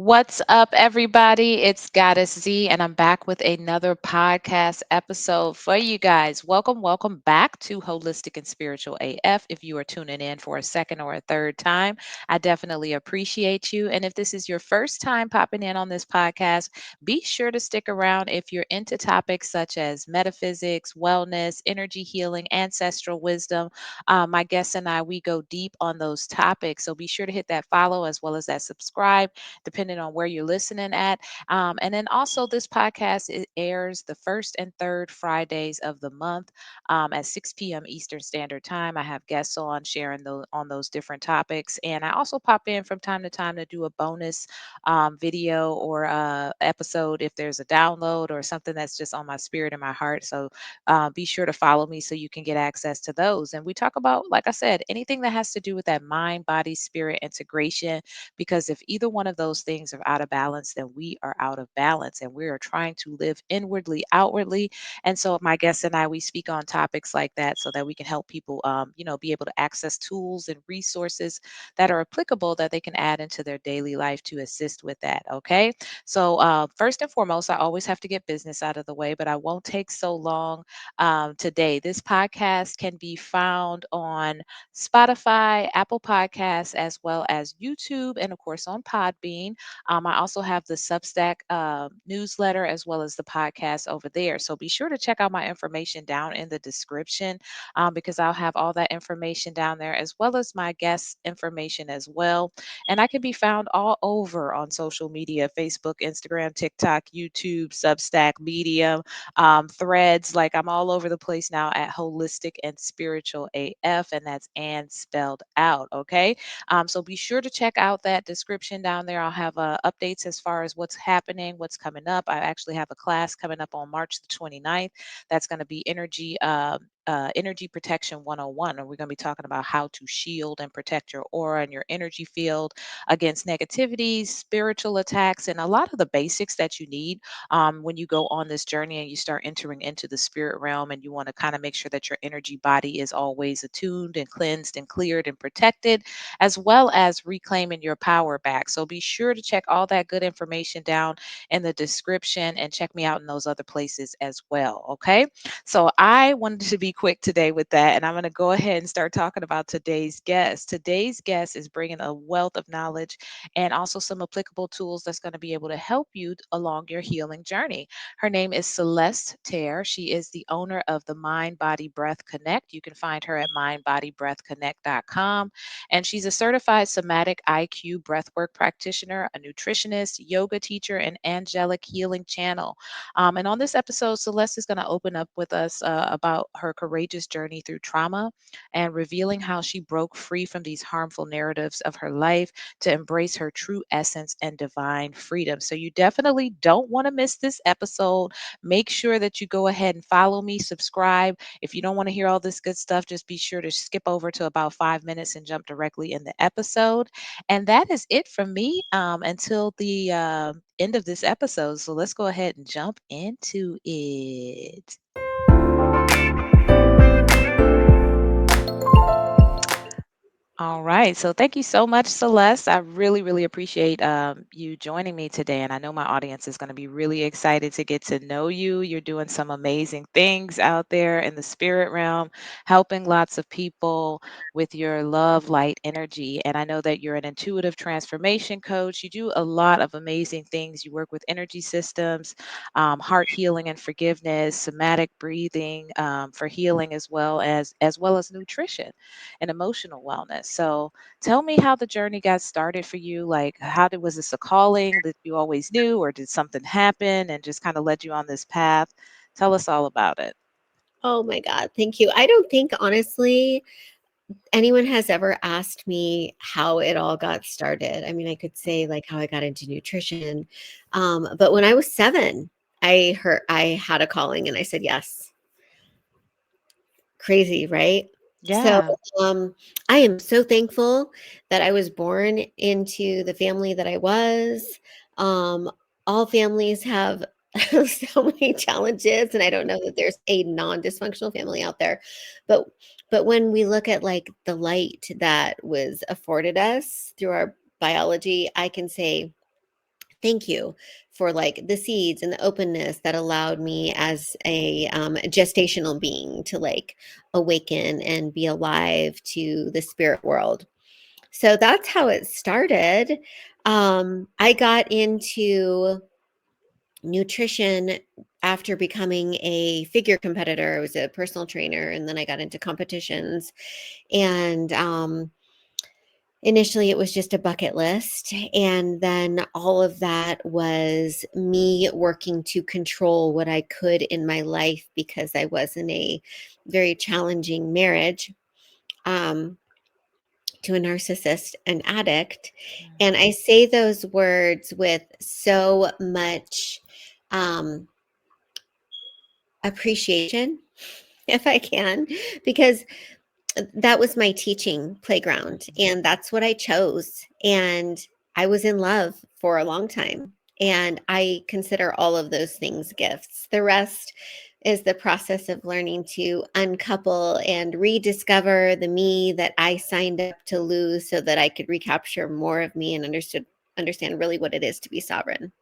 What's up, everybody? It's Goddess Z, and I'm back with another podcast episode for you guys. Welcome back to Holistic and Spiritual AF. If you are tuning in for a second or a third time, I definitely appreciate you. And if this is your first time popping in on this podcast, be sure to stick around if you're into topics such as metaphysics, wellness, energy healing, ancestral wisdom. My guests and I, we go deep on those topics. So be sure to hit that follow as well as that subscribe depending on where you're listening at. And then also, this podcast it airs the first and third Fridays of the month at 6 p.m. Eastern Standard Time. I have guests on sharing on those different topics, and I also pop in from time to time to do a bonus video or episode if there's a download or something that's just on my spirit and my heart. So be sure to follow me so you can get access to those. And we talk about, like I said, anything that has to do with that mind, body, spirit integration, because if either one of those things are out of balance, then we are out of balance and we are trying to live inwardly, outwardly. And so my guests and I, we speak on topics like that so that we can help people, be able to access tools and resources that are applicable that they can add into their daily life to assist with that. Okay. So, first and foremost, I always have to get business out of the way, but I won't take so long today. This podcast can be found on Spotify, Apple Podcasts, as well as YouTube, and of course on Podbean. I also have the Substack newsletter as well as the podcast over there. So be sure to check out my information down in the description because I'll have all that information down there as well as my guest information as well. And I can be found all over on social media: Facebook, Instagram, TikTok, YouTube, Substack, Medium, threads. Like I'm all over the place now at Holistic and Spiritual AF, and that's and spelled out. Okay. So be sure to check out that description down there. I'll have updates as far as what's happening, what's coming up. I actually have a class coming up on March the 29th. That's going to be energy protection 101, and we're going to be talking about how to shield and protect your aura and your energy field against negativity, spiritual attacks, and a lot of the basics that you need when you go on this journey and you start entering into the spirit realm, and you want to kind of make sure that your energy body is always attuned and cleansed and cleared and protected, as well as reclaiming your power back. So be sure to check all that good information down in the description and check me out in those other places as well. Okay. So I wanted to be quick today with that, and I'm going to go ahead and start talking about today's guest. Today's guest is bringing a wealth of knowledge and also some applicable tools that's going to be able to help you along your healing journey. Her name is Celeste Terre. She is the owner of the Mind Body Breath Connect. You can find her at mindbodybreathconnect.com. And she's a certified Somatic IQ Breathwork practitioner, a nutritionist, yoga teacher, and angelic healing channel. And on this episode, Celeste is going to open up with us about her courageous journey through trauma and revealing how she broke free from these harmful narratives of her life to embrace her true essence and divine freedom. So you definitely don't want to miss this episode. Make sure that you go ahead and follow me, subscribe. If you don't want to hear all this good stuff, just be sure to skip over to about 5 minutes and jump directly in the episode. And that is it from me until the end of this episode. So let's go ahead and jump into it. All right. So thank you so much, Celeste. I really, really appreciate you joining me today. And I know my audience is going to be really excited to get to know you. You're doing some amazing things out there in the spirit realm, helping lots of people with your love, light, energy. And I know that you're an intuitive transformation coach. You do a lot of amazing things. You work with energy systems, heart healing and forgiveness, somatic breathing for healing, as well as nutrition and emotional wellness. So tell me how the journey got started for you. Like, was this a calling that you always knew, or did something happen and just kind of led you on this path? Tell us all about it. Oh my God, thank you. I don't think, honestly, anyone has ever asked me how it all got started. I mean, I could say like how I got into nutrition. But when I was 7, I had a calling and I said yes. Crazy, right? So Yeah. I am so thankful that I was born into the family that I was. Um, all families have so many challenges, and I don't know that there's a non-dysfunctional family out there. But but when we look at like the light that was afforded us through our biology, I can say thank you for like the seeds and the openness that allowed me as a gestational being to like awaken and be alive to the spirit world. So that's how it started. I got into nutrition after becoming a figure competitor. I was a personal trainer, and then I got into competitions. And initially, it was just a bucket list. And then all of that was me working to control what I could in my life because I was in a very challenging marriage. To a narcissist, an addict. And I say those words with so much um, appreciation, if I can, because that was my teaching playground and that's what I chose. And I was in love for a long time. And I consider all of those things gifts. The rest is the process of learning to uncouple and rediscover the me that I signed up to lose so that I could recapture more of me and understand really what it is to be sovereign.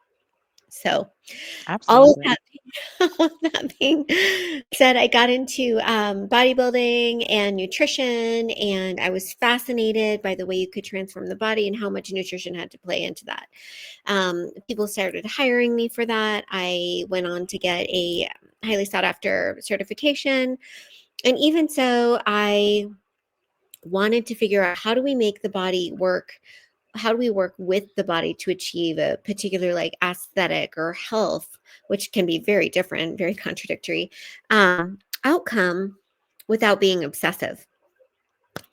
So all of Absolutely. that all of that being said, I got into bodybuilding and nutrition, and I was fascinated by the way you could transform the body and how much nutrition had to play into that. People started hiring me for that. I went on to get a highly sought after certification. And even so, I wanted to figure out how do we make the body work, how do we work with the body to achieve a particular like aesthetic or health, which can be very different, very contradictory outcome without being obsessive.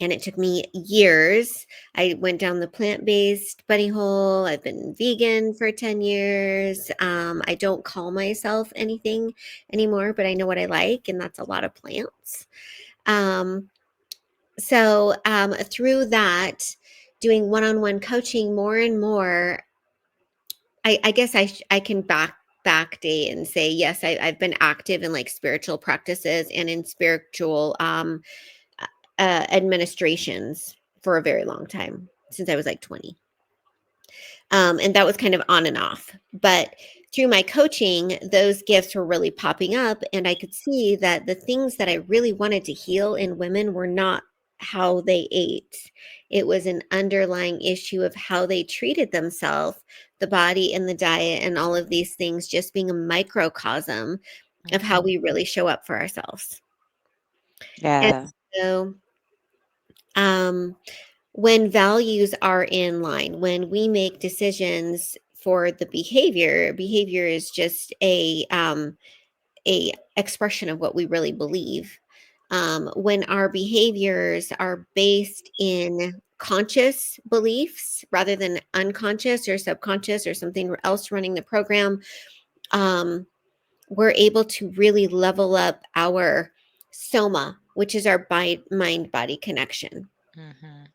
And it took me years. I went down the plant-based bunny hole. I've been vegan for 10 years. I don't call myself anything anymore, but I know what I like, and that's a lot of plants. Um, so through that, doing one-on-one coaching more and more, I guess I can backdate and say yes, I've been active in like spiritual practices and in spiritual administrations for a very long time since I was like 20. And that was kind of on and off. But through my coaching, those gifts were really popping up. And I could see that the things that I really wanted to heal in women were not how they ate. It was an underlying issue of how they treated themselves, the body and the diet, and all of these things just being a microcosm of how Mhm. we really show up for ourselves. And Yeah. so, um, when values are in line, when we make decisions for the behavior is just a expression of what we really believe. When our behaviors are based in conscious beliefs rather than unconscious or subconscious or something else running the program, um, we're able to really level up our soma, which is our mind body connection. Mhm.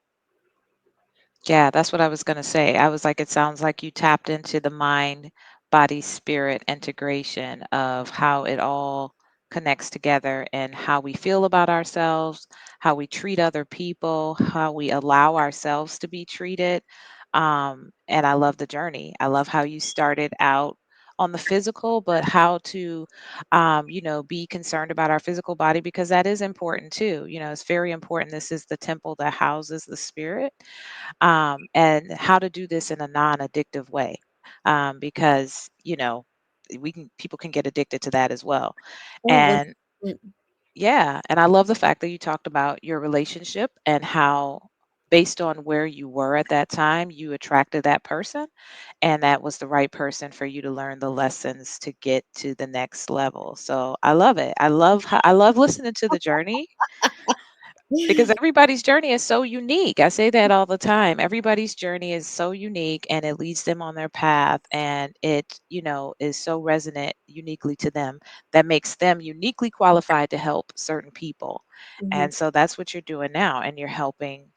Yeah, that's what I was going to say. I was like, it sounds like you tapped into the mind, body, spirit integration of how it all connects together and how we feel about ourselves, how we treat other people, how we allow ourselves to be treated. And I love the journey. I love how you started out on the physical, but how to, be concerned about our physical body because that is important too. It's very important. This is the temple that houses the spirit, and how to do this in a non-addictive way, because we can people can get addicted to that as well. Oh, And 100%. yeah, and I love the fact that you talked about your relationship and how based on where you were at that time you attracted that person, and that was the right person for you to learn the lessons to get to the next level. So I love it. I love listening to the journey because everybody's journey is so unique. I say that all the time. Everybody's journey is so unique and it leads them on their path, and it, is so resonant uniquely to them that makes them uniquely qualified to help certain people. Mhm. And so that's what you're doing now, and you're helping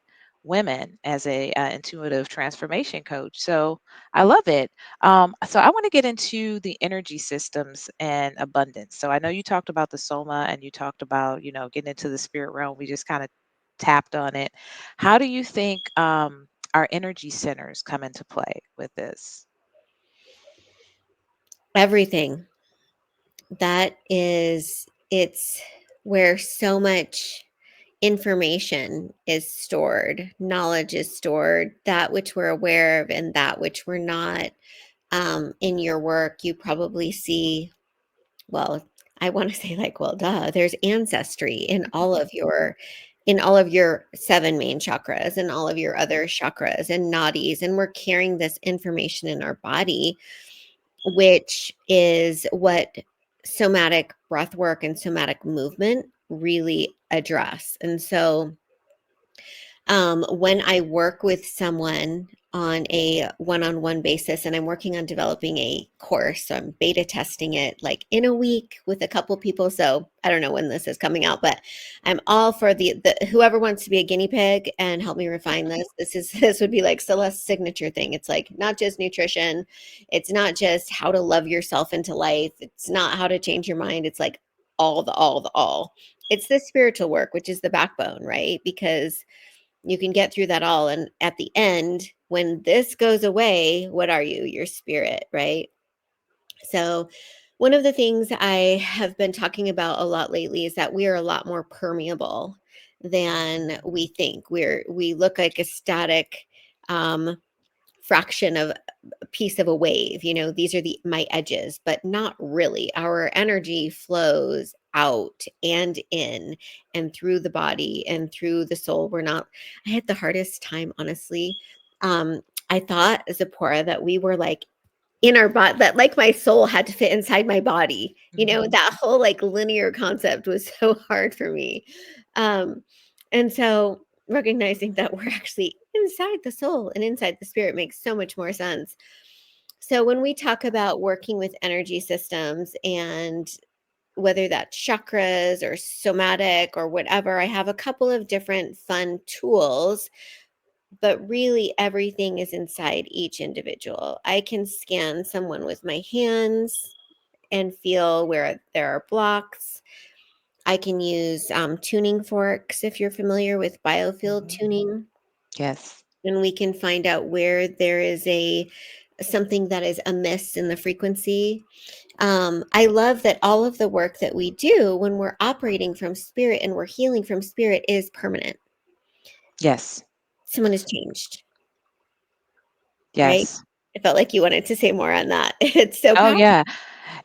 women as a intuitive transformation coach. So I love it. So I want to get into the energy systems and abundance. So I know you talked about the soma and you talked about, getting into the spirit realm. We just kind of tapped on it. How do you think our energy centers come into play with this? everything. That is, it's where so much information is stored, knowledge is stored, that which we're aware of and that which we're not. In your work, you probably see, well, I want to say like, well, duh, there's ancestry in all of your seven main chakras and all of your other chakras and nadis, and we're carrying this information in our body, which is what somatic breath work and somatic movement really address. And so when I work with someone on a one-on-one basis, and I'm working on developing a course, so I'm beta testing it like in a week with a couple people. So I don't know when this is coming out, but I'm all for the whoever wants to be a guinea pig and help me refine this. This would be like Celeste's signature thing. It's like not just nutrition, it's not just how to love yourself into life, it's not how to change your mind. It's like all. It's the spiritual work, which is the backbone, right? Because you can get through that all. And at the end, when this goes away, what are you? Your spirit, right? So, one of the things I have been talking about a lot lately is that we are a lot more permeable than we think. We look like a static um, fraction of a piece of a wave. You know, these are the my edges, but not really. Our energy flows out and in and through the body and through the soul. We're not, I had the hardest time, honestly. I thought, Zipporah, that we were like in our body, that like my soul had to fit inside my body. You know, Mhm. that whole like linear concept was so hard for me. Um, and so recognizing that we're actually inside the soul and inside the spirit makes so much more sense. So when we talk about working with energy systems, and whether that's chakras or somatic or whatever, I have a couple of different fun tools, but really everything is inside each individual. I can scan someone with my hands and feel where there are blocks. I can use tuning forks if you're familiar with biofield Mhm. tuning, Yes. and we can find out where there is a something that is amiss in the frequency. I love that all of the work that we do when we're operating from spirit and we're healing from spirit is permanent. Yes. Someone has changed, right? Yes. I felt like you wanted to say more on that. It's so Oh, powerful. yeah.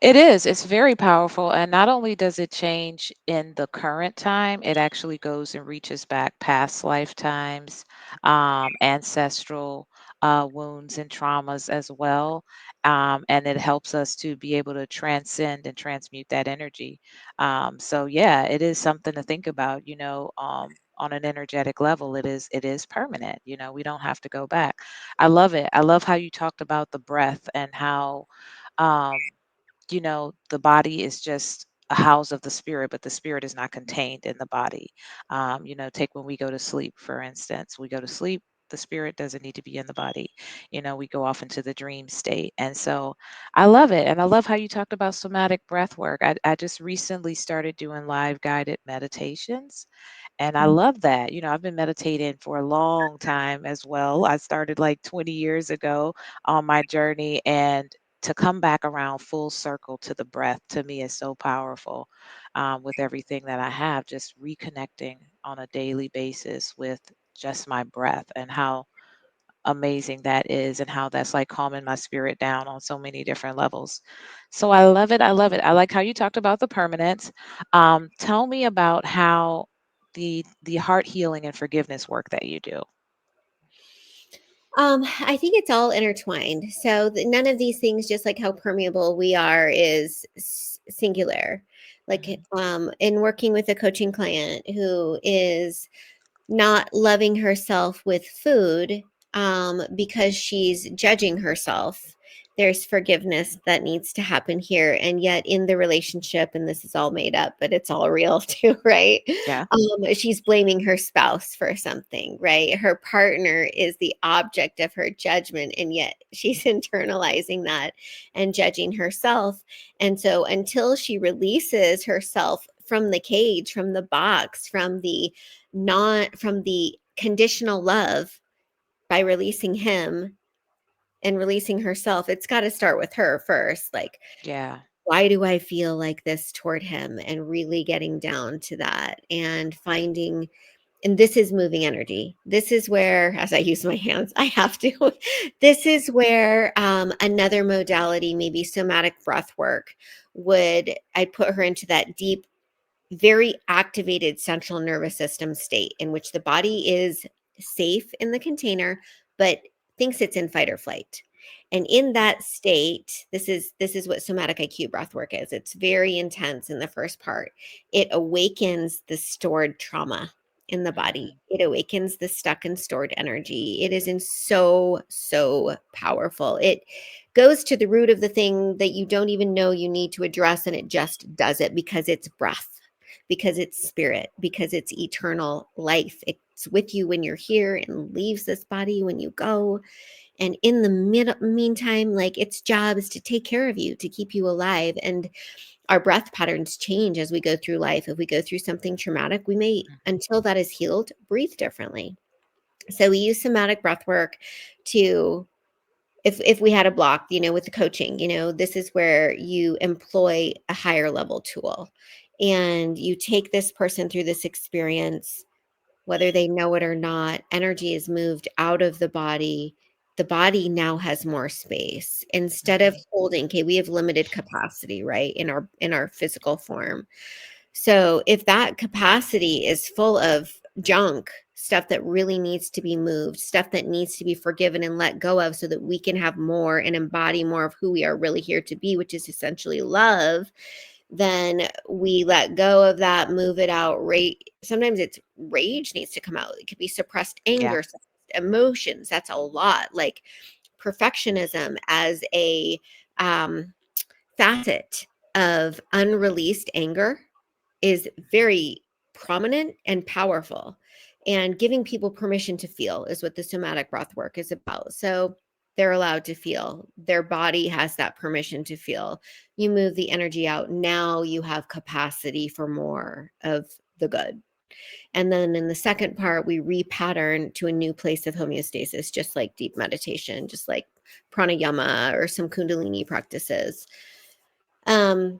It is. It's very powerful. And not only does it change in the current time, it actually goes and reaches back past lifetimes, ancestral wounds and traumas as well. And it helps us to be able to transcend and transmute that energy. So yeah, it is something to think about, on an energetic level. It is permanent. We don't have to go back. I love it. I love how you talked about the breath and how um the body is just a house of the spirit, but the spirit is not contained in the body. Take when we go to sleep, for instance, we go to sleep, the spirit doesn't need to be in the body. We go off into the dream state. And so I love it. And I love how you talked about somatic breath work. I just recently started doing live guided meditations. And I love that. I've been meditating for a long time as well. I started like 20 years ago on my journey, and to come back around full circle to the breath to me is so powerful, with everything that I have, just reconnecting on a daily basis with just my breath and how amazing that is, and how that's like calming my spirit down on so many different levels. So I love it. I love it. I like how you talked about the permanence. Tell me about how the heart healing and forgiveness work that you do. I think it's all intertwined. So none of these things, just like how permeable we are, is singular. Like Mhm. in working with a coaching client who is not loving herself with food because she's judging herself. There's forgiveness that needs to happen here. And yet, in the relationship, and this is all made up, but it's all real too, right? Yeah. She's blaming her spouse for something, right? Her partner is the object of her judgment, and yet she's internalizing that and judging herself. And so, until she releases herself from the cage, from the box, from the conditional love by releasing him, and releasing herself, it's got to start with her first. Like, Yeah. why do I feel like this toward him? And really getting down to that and finding, and this is moving energy. This is where, as I use my hands, I have to, this is where another modality, maybe somatic breath work, I'd put her into that deep, very activated central nervous system state in which the body is safe in the container, but thinks it's in fight or flight. And in that state, this is what somatic IQ breathwork is. It's very intense in the first part. It awakens the stored trauma in the body. Mhm. It awakens the stuck and stored energy. It is in so powerful. It goes to the root of the thing that you don't even know you need to address, and it just does it because it's breath, because it's spirit, because it's eternal life. It's with you when you're here and leaves this body when you go. And in the meantime, like, its job is to take care of you, to keep you alive. And our breath patterns change as we go through life. If we go through something traumatic, we may, Mhm. until that is healed, breathe differently. So we use somatic breath work to, if we had a block, with the coaching, this is where you employ a higher level tool and you take this person through this experience, whether they know it or not. Energy is moved out of the body. The body now has more space instead of Mhm. holding. Okay, we have limited capacity, right, in our physical form. So if that capacity is full of junk, stuff that really needs to be moved, stuff that needs to be forgiven and let go of so that we can have more and embody more of who we are really here to be, which is essentially love, then we let go of that, move it out. Sometimes it's rage needs to come out. It could be suppressed Yeah. anger, suppressed emotions. That's a lot. Like perfectionism as a um, facet of unreleased anger is very prominent and powerful. And giving people permission to feel is what the somatic breath work is about. So they're allowed to feel. Their body has that permission to feel. You move the energy out. Now you have capacity for more of the good. And then in the second part, we repattern to a new place of homeostasis, just like deep meditation, just like pranayama or some kundalini practices. Um,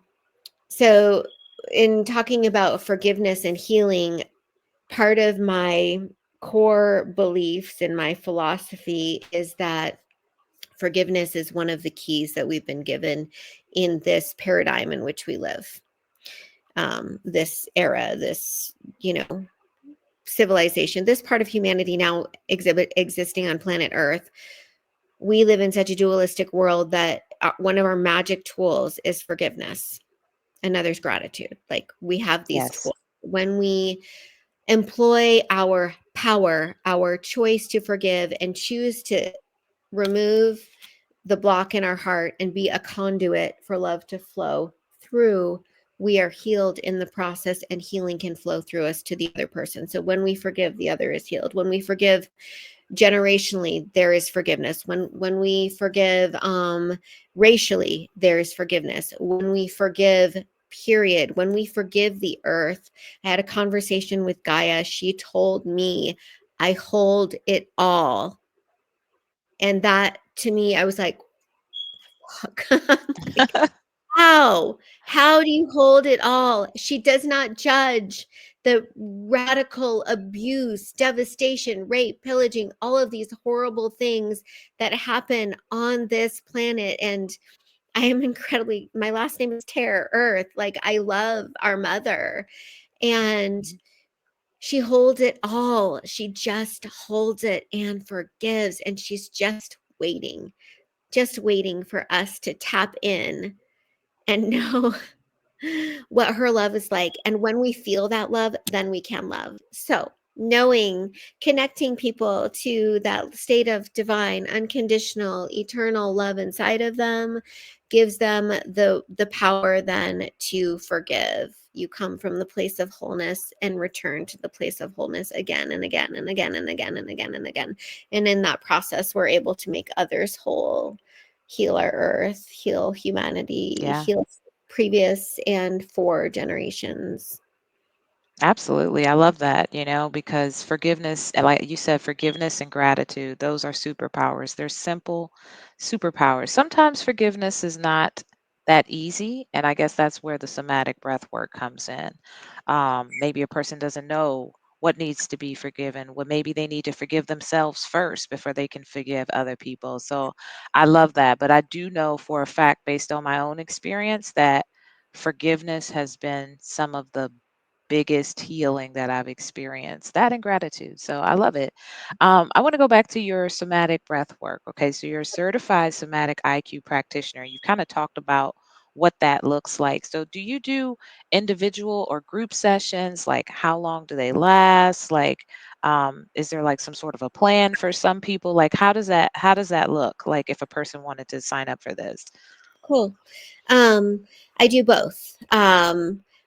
so, in talking about forgiveness and healing, part of my core beliefs and my philosophy is that forgiveness is one of the keys that we've been given in this paradigm in which we live. This era, this, civilization, this part of humanity now existing on planet Earth. We live in such a dualistic world that one of our magic tools is forgiveness. Another's gratitude. Like, we have these Yes. tools. When we employ our power, our choice to forgive, and choose to remove the block in our heart and be a conduit for love to flow through, we are healed in the process, and healing can flow through us to the other person. So when we forgive, the other is healed. When we forgive generationally, there is forgiveness. When we forgive racially, there is forgiveness. When we forgive, period, when we forgive the earth. I had a conversation with Gaia. She told me, I hold it all. And that, to me, I was like, fuck. Like, how do you hold it all? She does not judge the radical abuse, devastation, rape, pillaging, all of these horrible things that happen on this planet. And I am incredibly, my last name is Terre, Earth. Like, I love our mother. And Mhm. she holds it all. She just holds it and forgives. And she's just waiting for us to tap in and know what her love is like. And when we feel that love, then we can love. So, knowing, connecting people to that state of divine, unconditional, eternal love inside of them gives them the power then to forgive. You come from the place of wholeness and return to the place of wholeness again and again and again and again and again and again. And in that process, we're able to make others whole, heal our earth, heal humanity, Yeah. heal previous and 4 generations. Absolutely. I love that, because forgiveness, and like you said, forgiveness and gratitude, those are superpowers. They're simple superpowers. Sometimes forgiveness is not that easy. And I guess that's where the somatic breath work comes in. Maybe a person doesn't know what needs to be forgiven. Well, maybe they need to forgive themselves first before they can forgive other people. So I love that. But I do know for a fact, based on my own experience, that forgiveness has been some of the biggest healing that I've experienced. That and gratitude. So I love it. I want to go back to your somatic breath work. Okay, so you're a certified somatic IQ practitioner. You kind of talked about what that looks like. So do you do individual or group sessions? Like how long do they last? Like is there like some sort of a plan for some people? Like how does that look like if a person wanted to sign up for this? Cool. I do both.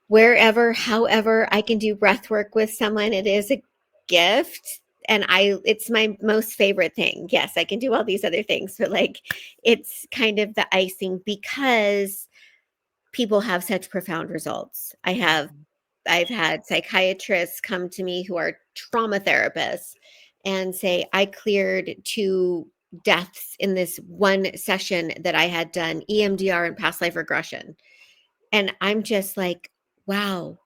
Wherever, however, I can do breath work with someone, it is a gift. And it's my most favorite thing. Yes, I can do all these other things, but like it's kind of the icing because people have such profound results. Mhm. I've had psychiatrists come to me who are trauma therapists and say, I cleared two deaths in this one session that I had done EMDR and past life regression. And I'm just like, wow,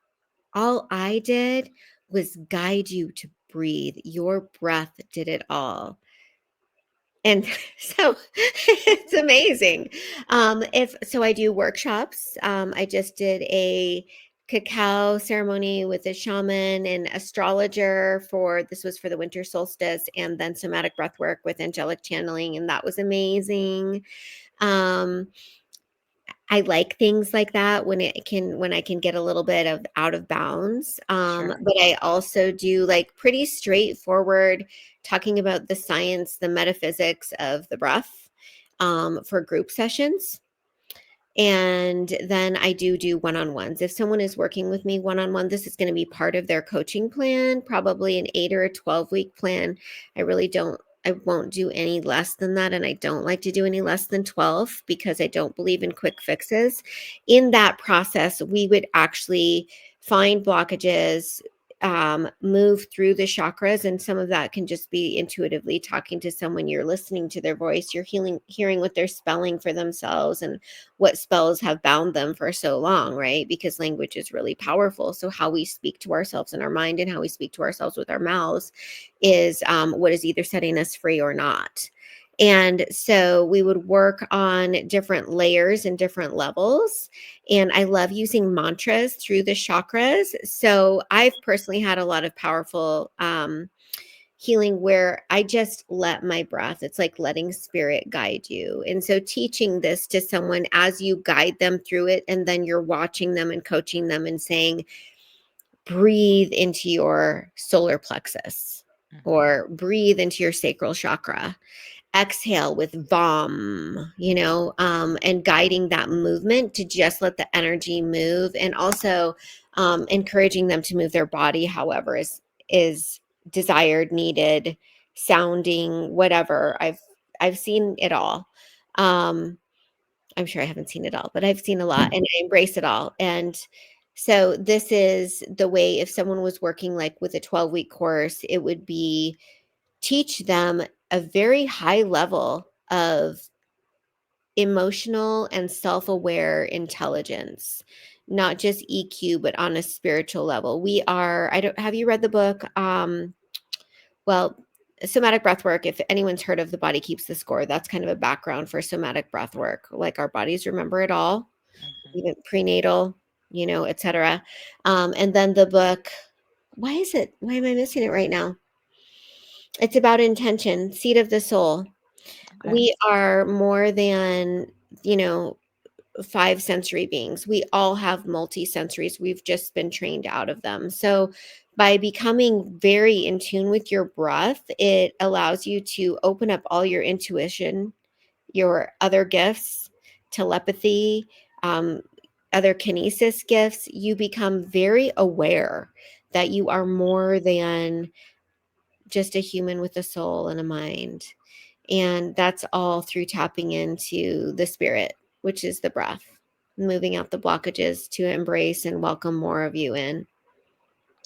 all I did was guide you to breathe. Your breath did it all. And so it's amazing. If so, I do workshops. I just did a cacao ceremony with a shaman and astrologer for this was for the winter solstice, and then somatic breath work with angelic channeling, and that was amazing. Um, I like things like that when I can get a little bit of out of bounds. Sure. But I also do like pretty straightforward talking about the science, the metaphysics of the breath for group sessions. And then I do one-on-ones. If someone is working with me one-on-one, this is going to be part of their coaching plan, probably an 8 or a 12-week plan. I won't do any less than that. And I don't like to do any less than 12 because I don't believe in quick fixes. In that process, we would actually find blockages, move through the chakras, and some of that can just be intuitively talking to someone. You're listening to their voice, you're hearing what they're spelling for themselves and what spells have bound them for so long, right? Because language is really powerful. So how we speak to ourselves in our mind and how we speak to ourselves with our mouths is what is either setting us free or not. And so we would work on different layers and different levels. And I love using mantras through the chakras. So I've personally had a lot of powerful healing where I just let my breath, it's like letting spirit guide you. And so teaching this to someone as you guide them through it, and then you're watching them and coaching them and saying, breathe into your solar plexus Mhm. or breathe into your sacral chakra, exhale with vom, and guiding that movement to just let the energy move, and also encouraging them to move their body however is desired, needed, sounding, whatever. I've seen it all. um I'm sure I haven't seen it all, but I've seen a lot and I embrace it all. And so this is the way if someone was working like with a 12-week course, it would be teach them a very high level of emotional and self-aware intelligence, not just EQ, but on a spiritual level. We are, I don't, have you read the book? Well, somatic breath work, if anyone's heard of The Body Keeps the Score, that's kind of a background for somatic breath work. Like our bodies remember it all, Mhm. even prenatal, etc. And then the book, why am I missing it right now? It's about intention, seed of the soul. Okay. We are more than, you know, five sensory beings. We all have multi sensories. We've just been trained out of them. So, by becoming very in tune with your breath, it allows you to open up all your intuition, your other gifts, telepathy, um, other kinesis gifts. You become very aware that you are more than just a human with a soul and a mind. And that's all through tapping into the spirit, which is the breath, moving out the blockages to embrace and welcome more of you in.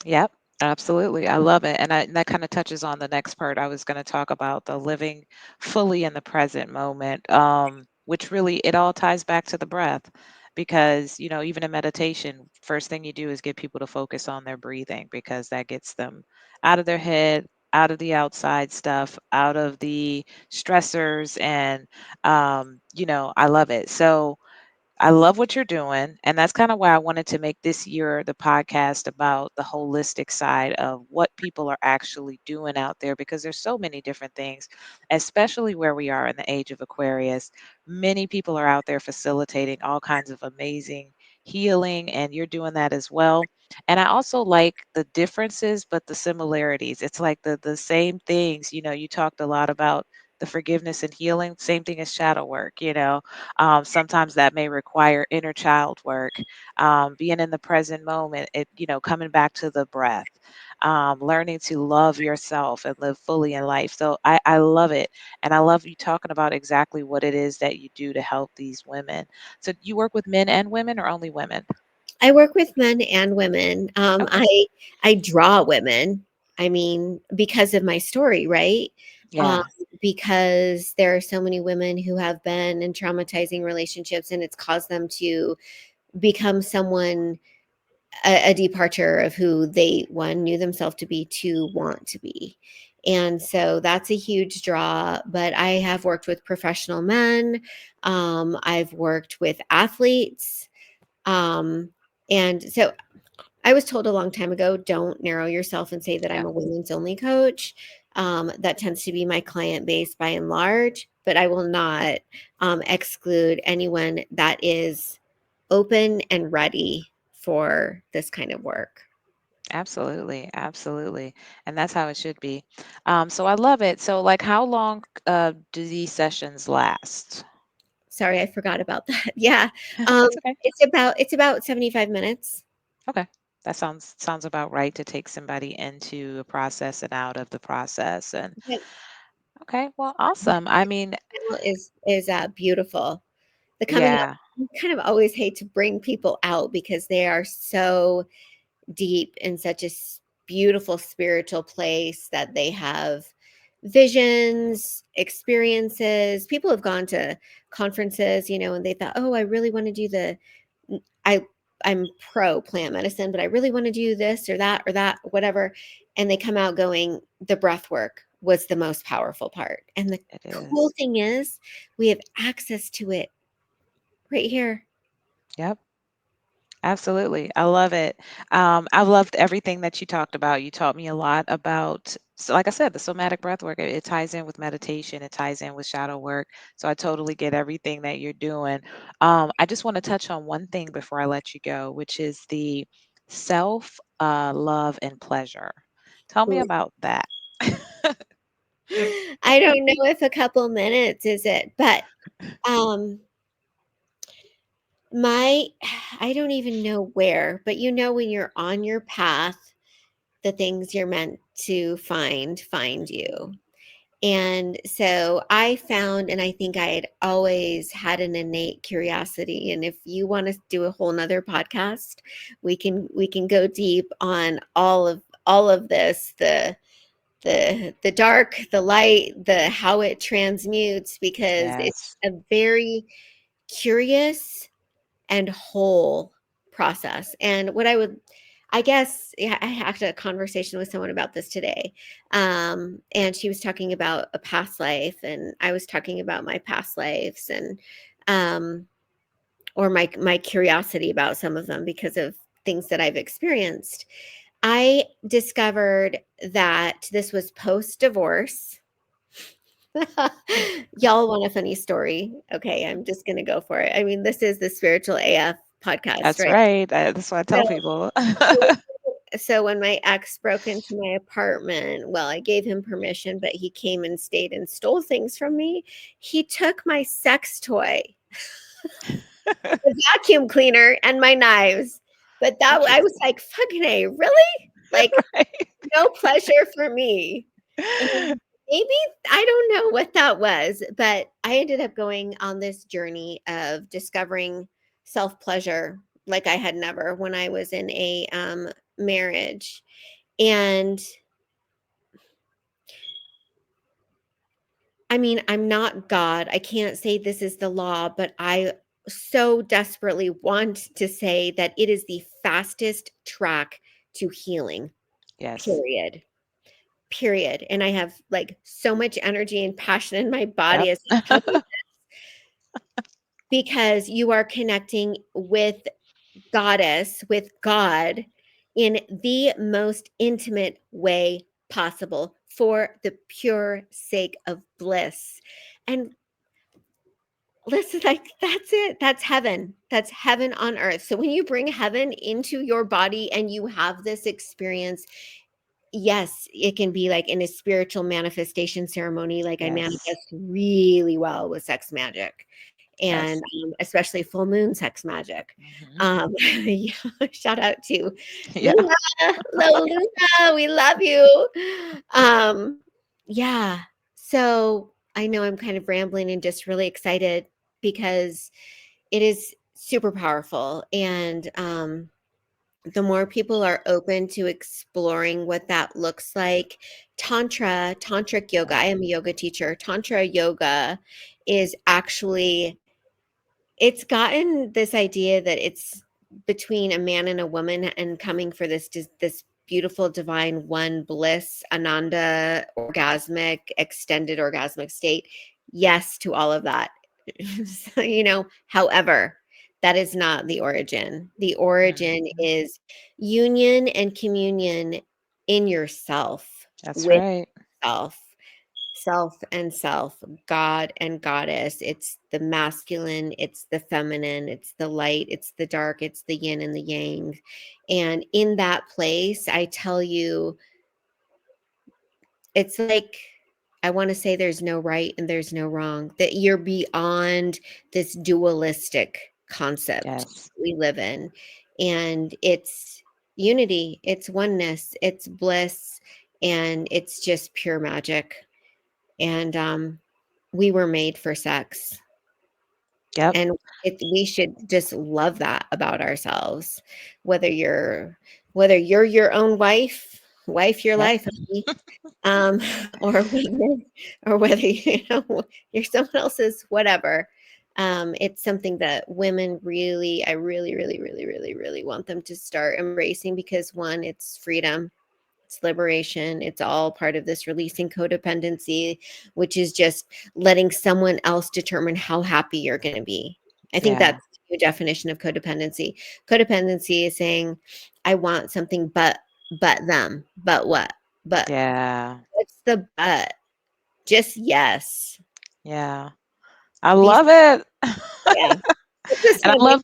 Yep, absolutely. I love it. And that kind of touches on the next part. I was going to talk about the living fully in the present moment, which really it all ties back to the breath because, even in meditation, first thing you do is get people to focus on their breathing because that gets them out of their head, out of the outside stuff, out of the stressors. And, I love it. So, I love what you're doing. And that's kind of why I wanted to make this year the podcast about the holistic side of what people are actually doing out there because there's so many different things, especially where we are in the age of Aquarius. Many people are out there facilitating all kinds of amazing healing, and you're doing that as well. And I also like the differences, but the similarities. It's like the same things. You talked a lot about the forgiveness and healing, same thing as shadow work. Sometimes that may require inner child work, being in the present moment, coming back to the breath, learning to love yourself and live fully in life. So I love it. And I love you talking about exactly what it is that you do to help these women. So you work with men and women or only women? I work with men and women. Okay. I draw women. I mean, because of my story, right? Um, Yeah, because there are so many women who have been in traumatizing relationships, and it's caused them to become someone a departure of who they one knew themselves to be, two want to be. And so that's a huge draw. But I have worked with professional men. I've worked with athletes. Um, and so I was told a long time ago, don't narrow yourself and say that yeah, I'm a women's only coach. That tends to be my client base by and large, but I will not exclude anyone that is open and ready for this kind of work. absolutely, absolutely. And that's how it should be. So I love it. So, like, how long do these sessions last? Sorry, I forgot about that. Yeah. Um, That's okay. it's about 75 minutes. Okay. That sounds about right to take somebody into a process and out of the process. And But okay, well, awesome. I mean, panel is beautiful. The coming out, yeah, you kind of always hate to bring people out because they are so deep in such a beautiful spiritual place that they have visions, experiences. People have gone to conferences, and they thought, "Oh, I really want to do I I'm pro plant medicine, but I really want to do this or that, whatever." And they come out going, "The breath work was the most powerful part." And the it cool is. thing is, we have access to it right here. Yep. Absolutely. I love it. I've loved everything that you talked about. You taught me a lot about, so like I said, the somatic breath work. It ties in with meditation, it ties in with shadow work. So I totally get everything that you're doing. I just want to touch on one thing before I let you go, which is the self love and pleasure. Tell me about that. I don't know if a couple minutes is it, but um my I don't even know where, but when you're on your path, the things you're meant to find you. And so I found, and I think I had always had an innate curiosity. And if you want to do a whole nother podcast, we can go deep on all of this, the dark, the light, the how it transmutes, because it's Yes, a very curious and whole process. And what I guess, yeah, I had a conversation with someone about this today. And she was talking about a past life, and I was talking about my past lives, and um, or my curiosity about some of them because of things that I've experienced. I discovered that this was post divorce. Y'all want a funny story? Okay, I'm just gonna go for it. I mean, this is the Spiritual AF podcast, that's right? right. That's what I So, tell people. so so when my ex broke into my apartment, well, I gave him permission, but he came and stayed and stole things from me. He took my sex toy, the vacuum cleaner, and my knives. But that I was Interesting. like, "Fucking A, really?" Like, Right. no pleasure for me. And maybe I don't know what that was, but I ended up going on this journey of discovering self pleasure like I had never when I was in a marriage. And I mean, I'm not God. I can't say this is the law, but I so desperately want to say that it is the fastest track to healing, Yes. period. Period. And I have like so much energy and passion in my Yep. body as I tell you, because you are connecting with Goddess, with God, in the most intimate way possible for the pure sake of bliss. And listen, like that's it. That's heaven. That's heaven on earth. So when you bring heaven into your body and you have this experience, yes, it can be like in a spiritual manifestation ceremony. Like I Yes. manifest really well with sex magic, and Yes. especially full moon sex magic. Hmm. Yeah, shout out to Yeah. Luna, Luna, we love you. Um, yeah. So I know I'm kind of rambling and just really excited because it is super powerful, and the more people are open to exploring what that looks like, tantric yoga, Yeah. I am a yoga teacher. Tantra yoga is actually, it's gotten this idea that it's between a man and a woman and coming for this beautiful divine one bliss, ananda, orgasmic, extended orgasmic state. Yes to all of that. So, however, that is not the origin. The origin Hmm. is union and communion in yourself, That's with right. self, self and self, God and goddess. It's the masculine, it's the feminine, it's the light, it's the dark, it's the yin and the yang. And in that place, I tell you, it's like, I want to say there's no right and there's no wrong, that you're beyond this dualistic concept Yes. we live in. And it's unity, it's oneness, it's bliss, and it's just pure magic. And we were made for sex, Yep. and we should just love that about ourselves. Whether you're whether you're your own wife your Yep. life, honey, um, or whether you're someone else's, whatever. It's something that women really, I really, really, really, really, really want them to start embracing, because one, it's freedom, it's liberation. It's all part of this releasing codependency, which is just letting someone else determine how happy you're going to be. I think Yeah. that's the definition of codependency. Codependency is saying, I want something, but them, but what? But Yeah. what's the but? Just yes. Yeah. I Be love it. Yeah. I just And I want to love,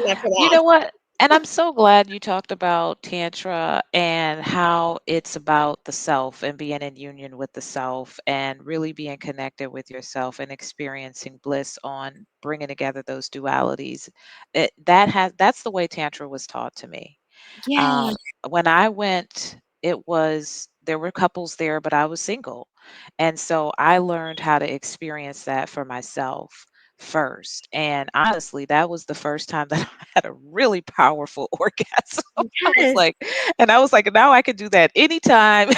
make for you that. know what? And I'm so glad you talked about Tantra and how it's about the self and being in union with the self and really being connected with yourself and experiencing bliss on bringing together those dualities. That's the way Tantra was taught to me. Yeah. Um, when I went, there were couples there, but I was single. And so I learned how to experience that for myself first. And honestly, that was the first time that I had a really powerful orgasm. I was Yes. like, and I was like, now I can do that anytime,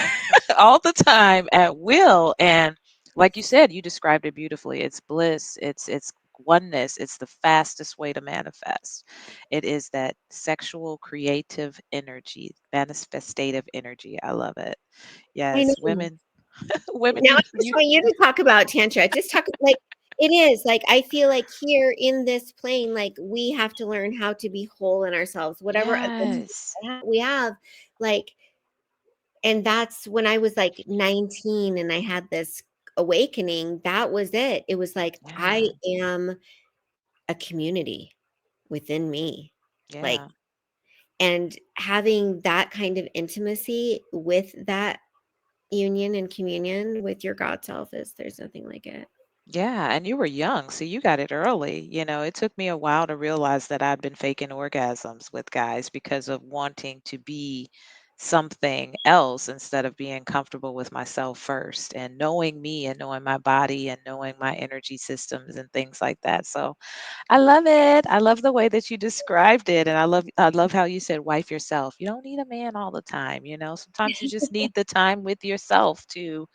all the time at will. And like you said, you described it beautifully. It's bliss, it's oneness, it's the fastest way to manifest. It is that sexual creative energy, manifestative energy. I love it. I Yes, know. women, women, Now I just you, want you to talk about tantra. Just talk like it is. Like I feel like here in this plane, like we have to learn how to be whole in ourselves, whatever abilities yes, we have. Like, and that's when I was like 19 and I had this awakening. That was it. It was like I yeah, am a community within me. Like, yeah, and having that kind of intimacy with that union and communion with your God self, is there's nothing like it. yeah. And you were young, so you got it early. It took me a while to realize that I'd been faking orgasms with guys because of wanting to be something else instead of being comfortable with myself first and knowing me and knowing my body and knowing my energy systems and things like that. So I love it. I love the way that you described it. And I love how you said wife yourself. You don't need a man all the time, you know. Sometimes you just need the time with yourself to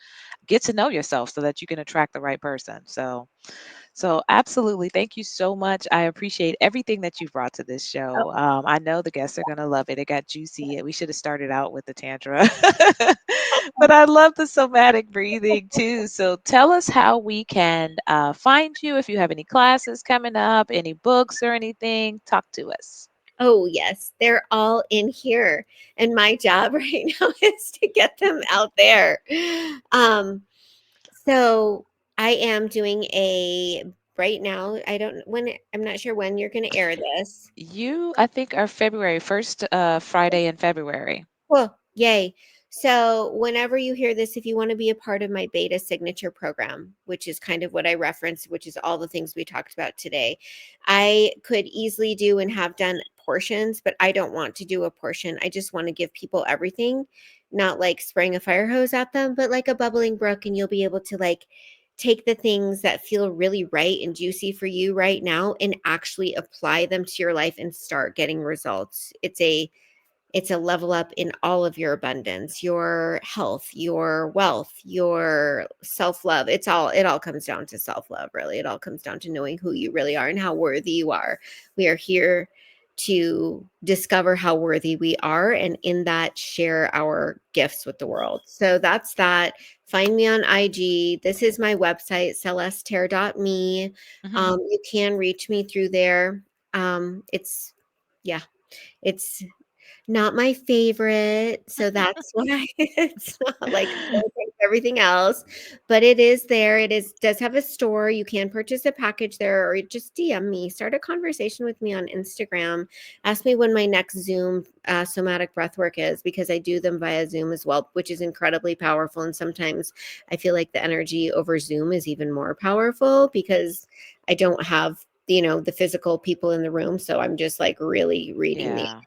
get to know yourself so that you can attract the right person. So absolutely, thank you so much. I appreciate everything that you brought to this show. I know the guests are gonna love it. It got juicy. We should have started out with the tantra, but I love the somatic breathing too. So tell us how we can find you if you have any classes coming up, any books or anything. Talk to us. Oh, yes, they're all in here, and my job right now is to get them out there. Um, so I am doing a right now, I don't when I'm not sure when you're gonna air this. You, I think, are February first Friday in February. Cool. Yay. So, whenever you hear this, if you want to be a part of my beta signature program, which is kind of what I referenced, which is all the things we talked about today, I could easily do and have done portions, but I don't want to do a portion. I just want to give people everything, not like spraying a fire hose at them, but like a bubbling brook. And you'll be able to like take the things that feel really right and juicy for you right now and actually apply them to your life and start getting results. It's a level up in all of your abundance, your health, your wealth, your self-love. It all comes down to self-love, really. It all comes down to knowing who you really are and how worthy you are. We are here to discover how worthy we are and in that share our gifts with the world. So that's that. Find me on IG. This is my website, celesteterre.me. You can reach me through there. It's yeah, it's not my favorite, so that's why it's not like everything else, but it is there. It does have a store. You can purchase a package there or just DM me. Start a conversation with me on Instagram. Ask me when my next Zoom somatic breathwork is because I do them via Zoom as well, which is incredibly powerful. And sometimes I feel like the energy over Zoom is even more powerful because I don't have the physical people in the room. So I'm just like really reading the Yeah. energy.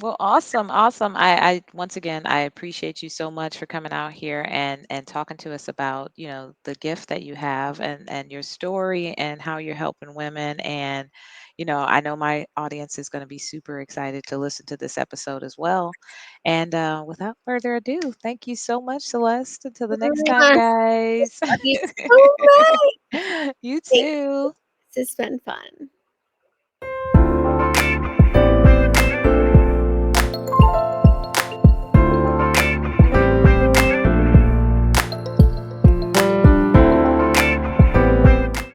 Well, awesome, awesome. I once again I appreciate you so much for coming out here and talking to us about, the gift that you have and your story and how you're helping women. And, I know my audience is going to be super excited to listen to this episode as well. And without further ado, thank you so much, Celeste. Until the next time, Mwah. guys. Love you so much. You Thank you. too. This has been fun.